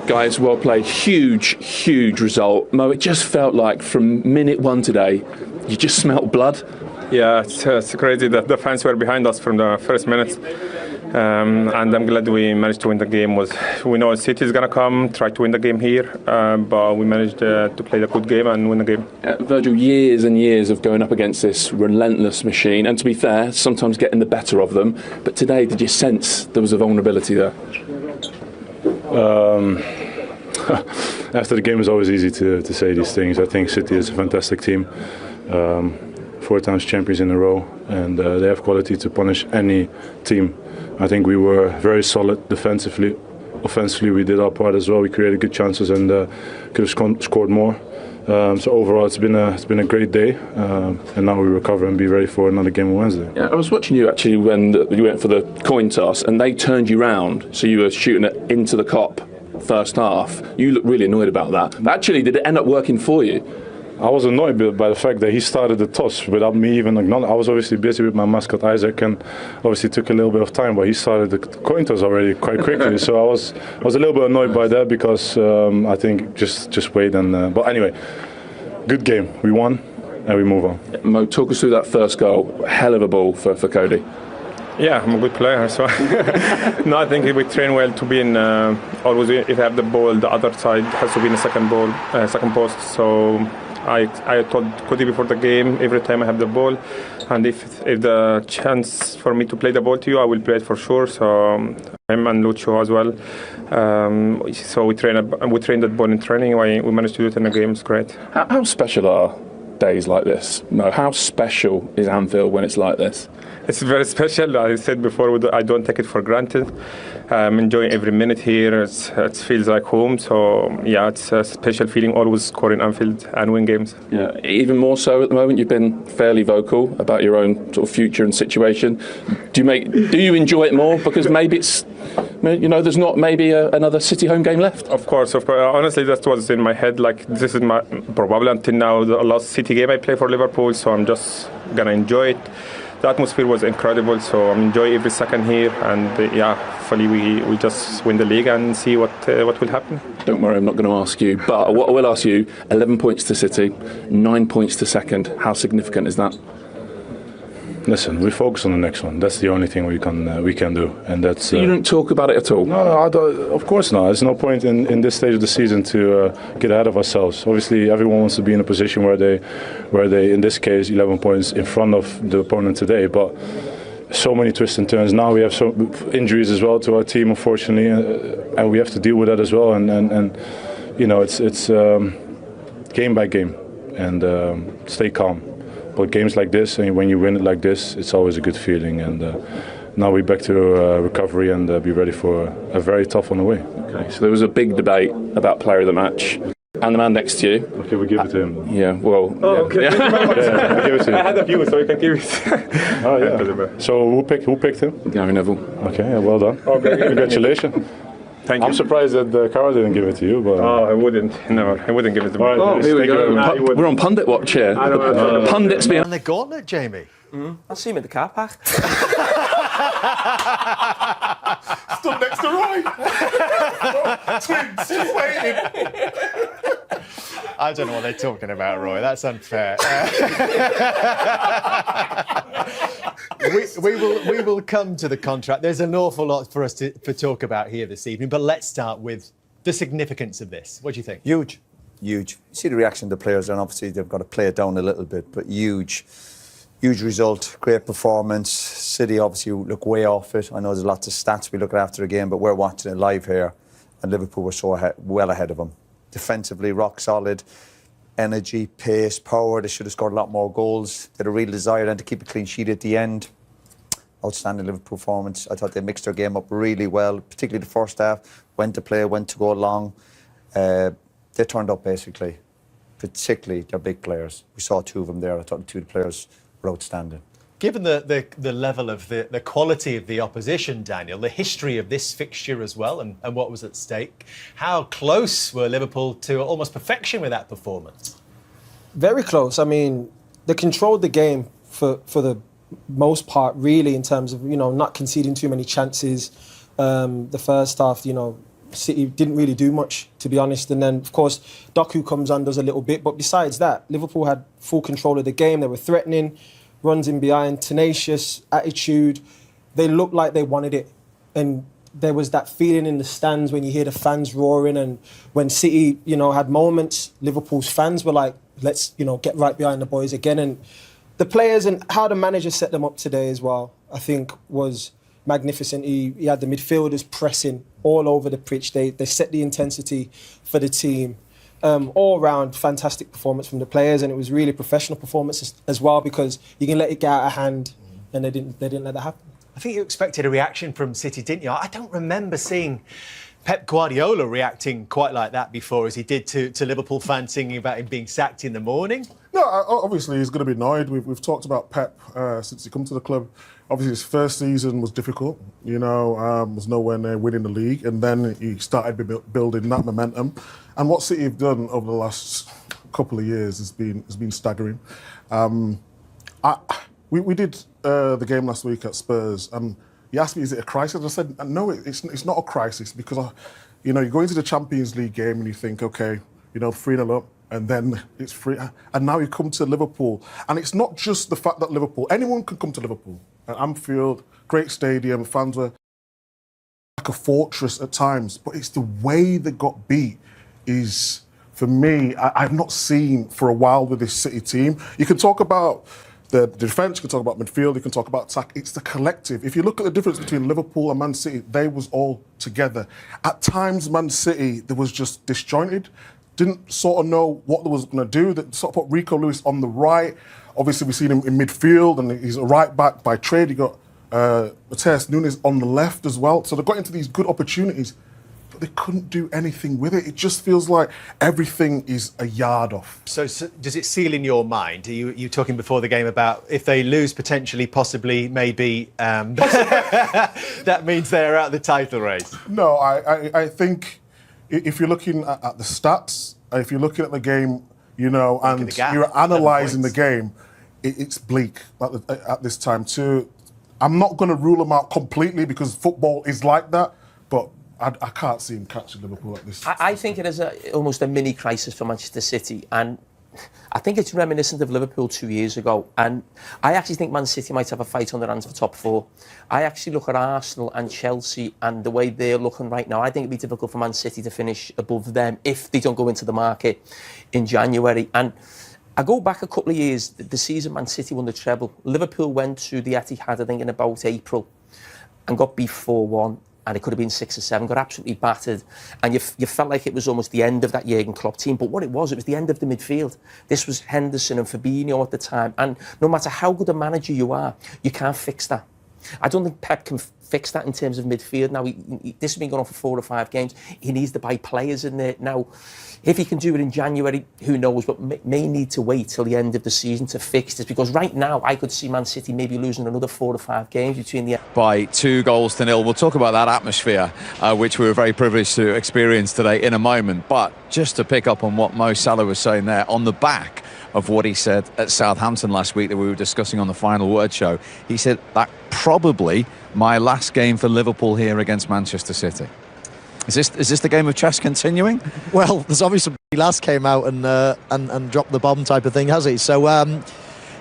Guys, well played. Huge result. Mo, it just felt like from minute one today, you just smelt blood. Yeah, it's crazy that the fans were behind us from the first minutes. And I'm glad we managed to win the game. We know City is going to come, try to win the game here, but we managed to play the good game and win the game. Virgil, years and years of going up against this relentless machine, and to be fair, sometimes getting the better of them. But today, did you sense there was a vulnerability there? After the game, it's always easy to say these things. I think City is a fantastic team. 4 times champions in a row, and they have quality to punish any team. I think we were very solid defensively. Offensively, we did our part as well. We created good chances and could have scored more. So overall, it's been a great day, and now we recover and be ready for another game on Wednesday. Yeah, I was watching you actually when you went for the coin toss, and they turned you round, so you were shooting it into the cop first half. You looked really annoyed about that. But actually, did it end up working for you? I was annoyed by the fact that he started the toss without me even acknowledging. I was obviously busy with my mascot Isaac, and obviously took a little bit of time. But he started the coin toss already quite quickly, so I was a little bit annoyed by that because I think just wait and. But anyway, good game. We won, and we move on. Mo, talk us through that first goal. Hell of a ball for Cody. Yeah, I'm a good player, so no, I think we train well to be in. Always, if I have the ball, the other side has to be in the second post. So. I told Cody before the game, every time I have the ball, and if the chance for me to play the ball to you, I will play it for sure. So him and Lucho as well. So we train that ball in training. We managed to do it in the game. It's great. How special are days like this? No, how special is Anfield when it's like this? It's very special. I said before, I don't take it for granted. I'm enjoying every minute here. It feels like home. So yeah, it's a special feeling always scoring Anfield and win games. Yeah, even more so at the moment. You've been fairly vocal about your own sort of future and situation. Do you enjoy it more because maybe it's, you know, there's not maybe another City home game left? Of course. Honestly, that's what's in my head. Like, this is my probably until now the last City game I play for Liverpool. So I'm just gonna enjoy it. The atmosphere was incredible, so I'm enjoying every second here, and hopefully we just win the league and see what will happen. Don't worry, I'm not going to ask you, but what I will ask you: 11 points to City, 9 points to second. How significant is that? Listen, we focus on the next one. That's the only thing we can do, and that's. You don't talk about it at all. No, I don't, of course not. There's no point in this stage of the season to get ahead of ourselves. Obviously, everyone wants to be in a position where they, in this case, 11 points in front of the opponent today. But so many twists and turns. Now we have some injuries as well to our team, unfortunately, and we have to deal with that as well. And you know, it's game by game, and stay calm. But games like this, and when you win it like this, it's always a good feeling. And now we're back to recovery and be ready for a very tough one away. Okay, so there was a big debate about player of the match. And the man next to you. Okay, we'll give it to him. Yeah, well. Oh, okay. Yeah. I'll give it to you. I had a few, so you can give it. Oh, yeah. So who picked him? Gary Neville. Okay, yeah, well done. Congratulations. Thank you. I'm surprised that Cara didn't give it to you. But I wouldn't. No, I wouldn't give it to me. Oh, here we go. We're on pundit watch here. Pundits being. And the gauntlet, Jamie. I'll see him in the car park. Stood next to Roy. Twins, just waiting. I don't know what they're talking about, Roy. That's unfair. We will come to the contract. There's an awful lot for us to talk about here this evening, but let's start with the significance of this. What do you think? Huge. You see the reaction of the players, and obviously they've got to play it down a little bit, but huge result, great performance. City obviously look way off it. I know there's lots of stats we look at after the game, but we're watching it live here, and Liverpool were so well ahead of them. Defensively, rock solid. Energy, pace, power. They should have scored a lot more goals. They had a real desire then to keep a clean sheet at the end. Outstanding Liverpool performance. I thought they mixed their game up really well, particularly the first half. When to play, when to go long. They turned up basically, particularly their big players. We saw two of them there. I thought the two players were outstanding. Given the level of the quality of the opposition, Daniel, the history of this fixture as well, and what was at stake, how close were Liverpool to almost perfection with that performance? Very close. I mean, they controlled the game for the most part, really, in terms of, you know, not conceding too many chances. The first half, you know, City didn't really do much, to be honest. And then, of course, Doku comes on, does a little bit. But besides that, Liverpool had full control of the game. They were threatening, runs in behind, tenacious, attitude. They looked like they wanted it. And there was that feeling in the stands when you hear the fans roaring. And when City, had moments, Liverpool's fans were like, let's, get right behind the boys again. And the players and how the manager set them up today as well, I think was magnificent. He had the midfielders pressing all over the pitch. They set the intensity for the team. All round, fantastic performance from the players, and it was really professional performance as well, because you can let it get out of hand, and they didn't let that happen. I think you expected a reaction from City, didn't you? I don't remember seeing Pep Guardiola reacting quite like that before, as he did to Liverpool fans singing about him being sacked in the morning. No, obviously he's going to be annoyed. We've talked about Pep since he come to the club. Obviously his first season was difficult, was nowhere near winning the league, and then he started building that momentum. And what City have done over the last couple of years has been staggering. We did the game last week at Spurs, and he asked me, is it a crisis? I said, no, it's not a crisis, because, you go into the Champions League game and you think, okay, 3-0 up, and then it's free. And now you come to Liverpool. And it's not just the fact that Liverpool, anyone can come to Liverpool. At Anfield, great stadium, fans were like a fortress at times, but it's the way they got beat is, for me, I've not seen for a while with this City team. You can talk about the defence, you can talk about midfield, you can talk about attack. It's the collective. If you look at the difference between Liverpool and Man City, they was all together. At times, Man City, they was just disjointed, didn't sort of know what they was going to do. They sort of put Rico Lewis on the right. Obviously, we've seen him in midfield, and he's a right back by trade. You got Mateus Nunes on the left as well. So they got into these good opportunities, but they couldn't do anything with it. It just feels like everything is a yard off. So does it seal in your mind? You talking before the game about if they lose potentially, possibly, maybe, that means they're out of the title race? No, I think if you're looking at the stats, if you're looking at the game, and you're analysing the game, it's bleak at this time too. I'm not going to rule them out completely, because football is like that, but I can't see him catching Liverpool at this. I think it is almost a mini crisis for Manchester City, and I think it's reminiscent of Liverpool 2 years ago. And I actually think Man City might have a fight on their hands for top four. I actually look at Arsenal and Chelsea and the way they're looking right now. I think it'd be difficult for Man City to finish above them if they don't go into the market in January. And I go back a couple of years, the season Man City won the treble. Liverpool went to the Etihad, I think, in about April and got beat 4-1. And it could have been 6 or 7, got absolutely battered. And you felt like it was almost the end of that Jurgen Klopp team. But what it was the end of the midfield. This was Henderson and Fabinho at the time. And no matter how good a manager you are, you can't fix that. I don't think Pep can fix that in terms of midfield. Now, this has been going on for 4 or 5 games. He needs to buy players in there. Now, if he can do it in January, who knows, but may need to wait till the end of the season to fix this, because right now I could see Man City maybe losing another 4 or 5 games between the... By 2-0. We'll talk about that atmosphere, which we were very privileged to experience today in a moment. But just to pick up on what Mo Salah was saying there, on the back of what he said at Southampton last week that we were discussing on the Final Word show, he said that probably my last game for Liverpool here against Manchester City. Is this the game of chess continuing? Well, there's obviously last came out and dropped the bomb type of thing, has he? So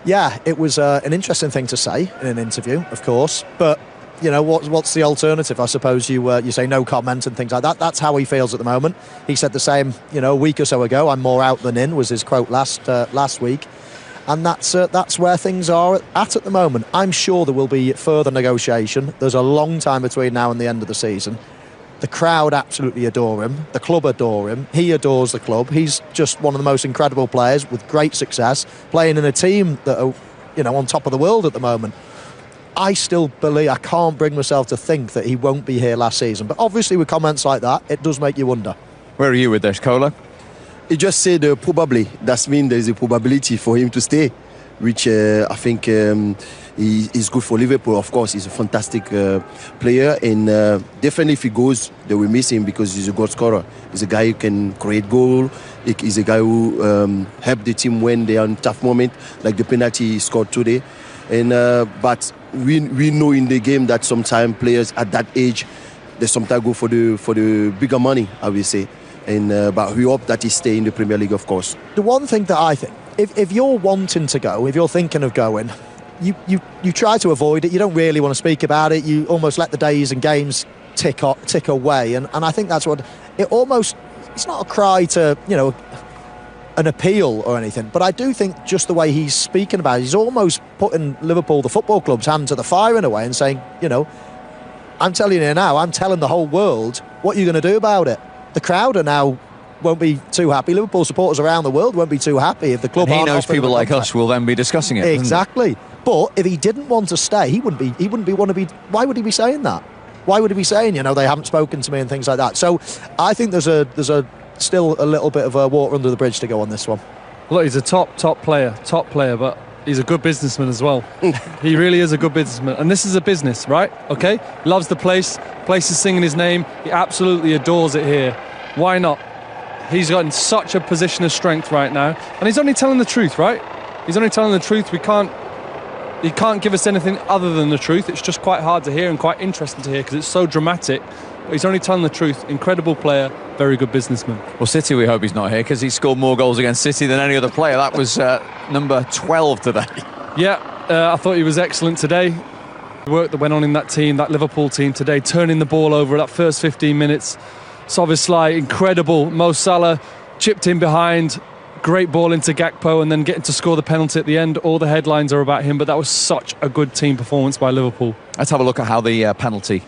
yeah, it was an interesting thing to say in an interview, of course, but what's the alternative? I suppose you say no comment and things like that. That's how he feels at the moment. He said the same, a week or so ago. I'm more out than in, was his quote last week, and that's where things are at the moment. I'm sure there will be further negotiation. There's a long time between now and the end of the season. The crowd absolutely adore him. The club adore him. He adores the club. He's just one of the most incredible players with great success, playing in a team that are, on top of the world at the moment. I still believe, I can't bring myself to think that he won't be here last season. But obviously with comments like that, it does make you wonder. Where are you with this, Cola? He just said probably. That means there's a probability for him to stay, which I think is good for Liverpool. Of course, he's a fantastic player, and definitely if he goes, they will miss him because he's a goal scorer. He's a guy who can create goal. He's a guy who helped the team when they are in tough moment, like the penalty he scored today. And but we know in the game that sometimes players at that age, they sometimes go for the bigger money, I will say. And but we hope that he stay in the Premier League, of course. The one thing that I think, if you're wanting to go, if you're thinking of going, you try to avoid it. You don't really want to speak about it. You almost let the days and games tick away. And I think that's what it almost. It's not a cry to, you know, an appeal or anything, but I do think just the way he's speaking about it, he's almost putting Liverpool, the football club's hand to the fire in a way and saying, you know, I'm telling you now, I'm telling the whole world what you're going to do about it. The crowd are now won't be too happy. Liverpool supporters around the world won't be too happy if the club. And he aren't knows people like us will then be discussing it. Exactly. But if he didn't want to stay, he wouldn't want to be. Why would he be saying that? Why would he be saying, you know, they haven't spoken to me and things like that? So I think there's still a little bit of water under the bridge to go on this one. Look, he's a top player, but he's a good businessman as well. He really is a good businessman. And this is a business, right? Okay? Loves the place is singing his name. He absolutely adores it here. Why not? He's got in such a position of strength right now. And he's only telling the truth, right? He's only telling the truth. He can't give us anything other than the truth. It's just quite hard to hear and quite interesting to hear because it's so dramatic. But he's only telling the truth. Incredible player, very good businessman. Well, City, we hope he's not here because he scored more goals against City than any other player. That was number 12 today. Yeah, I thought he was excellent today. The work that went on in that team, that Liverpool team today, turning the ball over that first 15 minutes. Szoboszlai, incredible. Mo Salah chipped in behind. Great ball into Gakpo and then getting to score the penalty at the end. All the headlines are about him, but that was such a good team performance by Liverpool. Let's have a look at how the penalty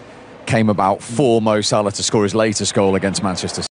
came about for Mo Salah to score his latest goal against Manchester City.